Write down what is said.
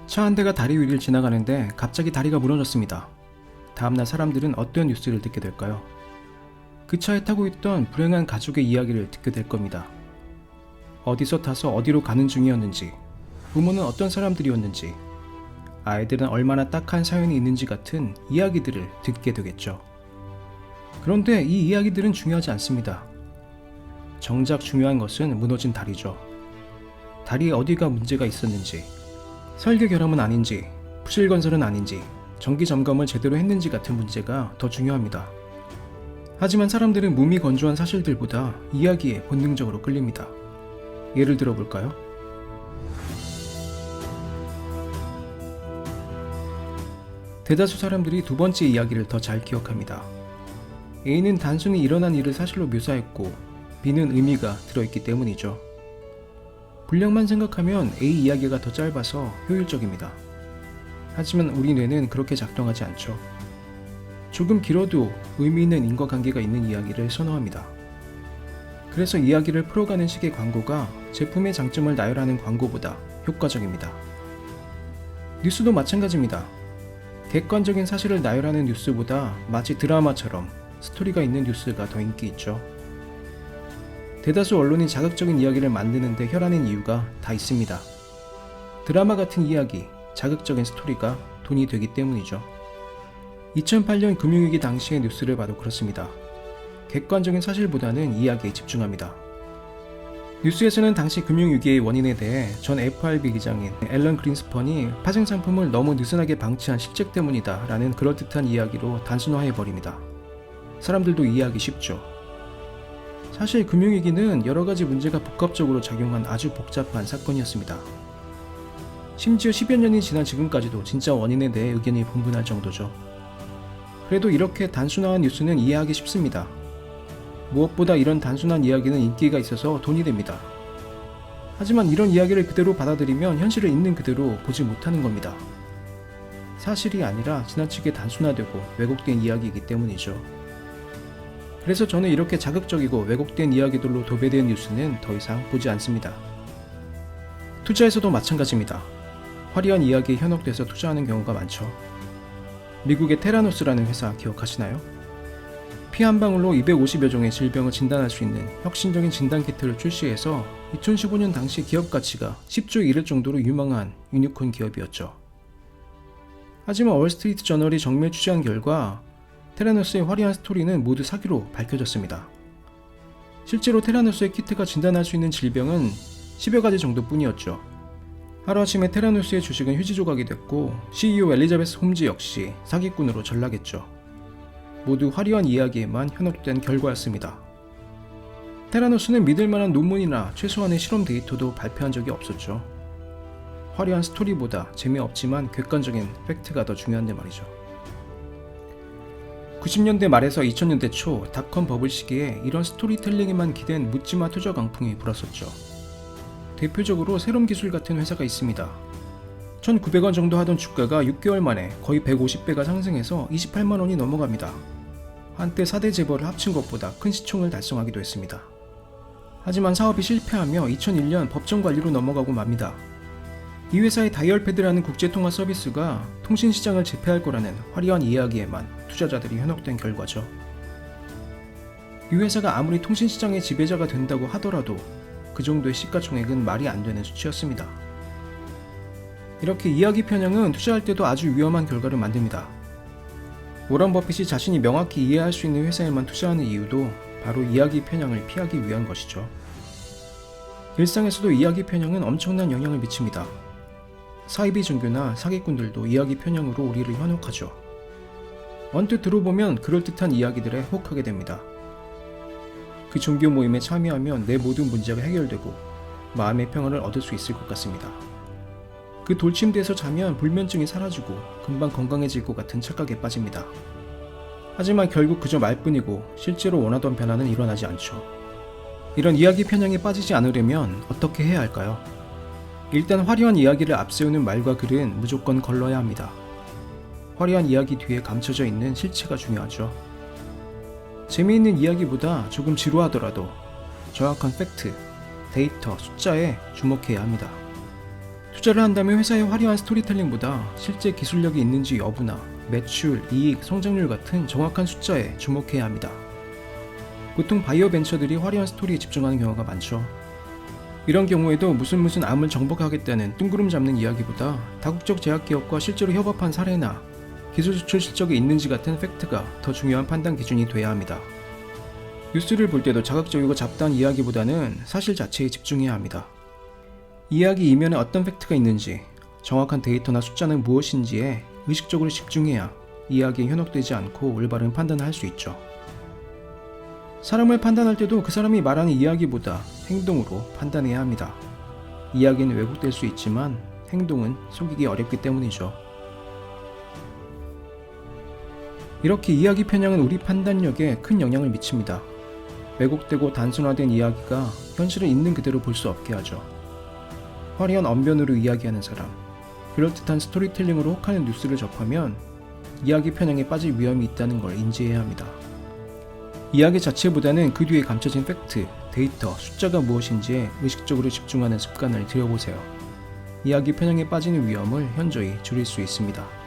차 한 대가 다리 위를 지나가는데 갑자기 다리가 무너졌습니다. 다음날 사람들은 어떤 뉴스를 듣게 될까요? 그 차에 타고 있던 불행한 가족의 이야기를 듣게 될 겁니다. 어디서 타서 어디로 가는 중이었는지, 부모는 어떤 사람들이었는지, 아이들은 얼마나 딱한 사연이 있는지 같은 이야기들을 듣게 되겠죠. 그런데 이 이야기들은 중요하지 않습니다. 정작 중요한 것은 무너진 다리죠. 다리에 어디가 문제가 있었는지, 설계 결함은 아닌지, 부실 건설은 아닌지, 정기 점검을 제대로 했는지 같은 문제가 더 중요합니다. 하지만 사람들은 몸이 건조한 사실들보다 이야기에 본능적으로 끌립니다. 예를 들어 볼까요? 대다수 사람들이 두 번째 이야기를 더 잘 기억합니다. A는 단순히 일어난 일을 사실로 묘사했고 B는 의미가 들어있기 때문이죠. 분량만 생각하면 A 이야기가 더 짧아서 효율적입니다. 하지만 우리 뇌는 그렇게 작동하지 않죠. 조금 길어도 의미 있는 인과관계가 있는 이야기를 선호합니다. 그래서 이야기를 풀어가는 식의 광고가 제품의 장점을 나열하는 광고보다 효과적입니다. 뉴스도 마찬가지입니다. 객관적인 사실을 나열하는 뉴스보다 마치 드라마처럼 스토리가 있는 뉴스가 더 인기 있죠. 대다수 언론이 자극적인 이야기를 만드는 데 혈안인 이유가 다 있습니다. 드라마 같은 이야기, 자극적인 스토리가 돈이 되기 때문이죠. 2008년 금융위기 당시의 뉴스를 봐도 그렇습니다. 객관적인 사실보다는 이야기에 집중합니다. 뉴스에서는 당시 금융위기의 원인에 대해 전 FRB 기장인 앨런 그린스펀이 파생 상품을 너무 느슨하게 방치한 실책 때문이다 라는 그럴듯한 이야기로 단순화해버립니다. 사람들도 이해하기 쉽죠. 사실 금융위기는 여러가지 문제가 복합적으로 작용한 아주 복잡한 사건이었습니다. 심지어 10여 년이 지난 지금까지도 진짜 원인에 대해 의견이 분분할 정도죠. 그래도 이렇게 단순화한 뉴스는 이해하기 쉽습니다. 무엇보다 이런 단순한 이야기는 인기가 있어서 돈이 됩니다. 하지만 이런 이야기를 그대로 받아들이면 현실을 있는 그대로 보지 못하는 겁니다. 사실이 아니라 지나치게 단순화되고 왜곡된 이야기이기 때문이죠. 그래서 저는 이렇게 자극적이고 왜곡된 이야기들로 도배된 뉴스는 더 이상 보지 않습니다. 투자에서도 마찬가지입니다. 화려한 이야기에 현혹돼서 투자하는 경우가 많죠. 미국의 테라노스라는 회사 기억하시나요? 피 한 방울로 250여 종의 질병을 진단할 수 있는 혁신적인 진단키트를 출시해서 2015년 당시 기업 가치가 10조에 이를 정도로 유망한 유니콘 기업이었죠. 하지만 월스트리트 저널이 정밀 취재한 결과 테라노스의 화려한 스토리는 모두 사기로 밝혀졌습니다. 실제로 테라노스의 키트가 진단할 수 있는 질병은 10여 가지 정도뿐이었죠. 하루아침에 테라노스의 주식은 휴지 조각이 됐고 CEO 엘리자베스 홈즈 역시 사기꾼으로 전락했죠. 모두 화려한 이야기에만 현혹된 결과였습니다. 테라노스는 믿을만한 논문이나 최소한의 실험 데이터도 발표한 적이 없었죠. 화려한 스토리보다 재미없지만 객관적인 팩트가 더 중요한데 말이죠. 90년대 말에서 2000년대 초 닷컴 버블 시기에 이런 스토리텔링에만 기댄 묻지마 투자 강풍이 불었었죠. 대표적으로 세롬 기술 같은 회사가 있습니다. 1,900원 정도 하던 주가가 6개월 만에 거의 150배가 상승해서 28만원이 넘어갑니다. 한때 4대 재벌을 합친 것보다 큰 시총을 달성하기도 했습니다. 하지만 사업이 실패하며 2001년 법정 관리로 넘어가고 맙니다. 이 회사의 다이얼패드라는 국제통화 서비스가 통신시장을 제패할 거라는 화려한 이야기에만 투자자들이 현혹된 결과죠. 이 회사가 아무리 통신시장의 지배자가 된다고 하더라도 그 정도의 시가총액은 말이 안 되는 수치였습니다. 이렇게 이야기 편향은 투자할 때도 아주 위험한 결과를 만듭니다. 워런 버핏이 자신이 명확히 이해할 수 있는 회사에만 투자하는 이유도 바로 이야기 편향을 피하기 위한 것이죠. 일상에서도 이야기 편향은 엄청난 영향을 미칩니다. 사이비 종교나 사기꾼들도 이야기 편향으로 우리를 현혹하죠. 언뜻 들어보면 그럴듯한 이야기들에 혹하게 됩니다. 그 종교 모임에 참여하면 내 모든 문제가 해결되고 마음의 평안을 얻을 수 있을 것 같습니다. 그 돌침대에서 자면 불면증이 사라지고 금방 건강해질 것 같은 착각에 빠집니다. 하지만 결국 그저 말뿐이고 실제로 원하던 변화는 일어나지 않죠. 이런 이야기 편향에 빠지지 않으려면 어떻게 해야 할까요? 일단 화려한 이야기를 앞세우는 말과 글은 무조건 걸러야 합니다. 화려한 이야기 뒤에 감춰져 있는 실체가 중요하죠. 재미있는 이야기보다 조금 지루하더라도 정확한 팩트, 데이터, 숫자에 주목해야 합니다. 투자를 한다면 회사의 화려한 스토리텔링보다 실제 기술력이 있는지 여부나 매출, 이익, 성장률 같은 정확한 숫자에 주목해야 합니다. 보통 바이오 벤처들이 화려한 스토리에 집중하는 경우가 많죠. 이런 경우에도 무슨 암을 정복하겠다는 뜬구름 잡는 이야기보다 다국적 제약기업과 실제로 협업한 사례나 기술 수출 실적이 있는지 같은 팩트가 더 중요한 판단 기준이 돼야 합니다. 뉴스를 볼 때도 자극적이고 잡다한 이야기보다는 사실 자체에 집중해야 합니다. 이야기 이면에 어떤 팩트가 있는지, 정확한 데이터나 숫자는 무엇인지에 의식적으로 집중해야 이야기에 현혹되지 않고 올바른 판단을 할 수 있죠. 사람을 판단할 때도 그 사람이 말하는 이야기보다 행동으로 판단해야 합니다. 이야기는 왜곡될 수 있지만 행동은 속이기 어렵기 때문이죠. 이렇게 이야기 편향은 우리 판단력에 큰 영향을 미칩니다. 왜곡되고 단순화된 이야기가 현실을 있는 그대로 볼 수 없게 하죠. 화려한 언변으로 이야기하는 사람, 그럴듯한 스토리텔링으로 혹하는 뉴스를 접하면 이야기 편향에 빠질 위험이 있다는 걸 인지해야 합니다. 이야기 자체보다는 그 뒤에 감춰진 팩트, 데이터, 숫자가 무엇인지에 의식적으로 집중하는 습관을 들여보세요. 이야기 편향에 빠지는 위험을 현저히 줄일 수 있습니다.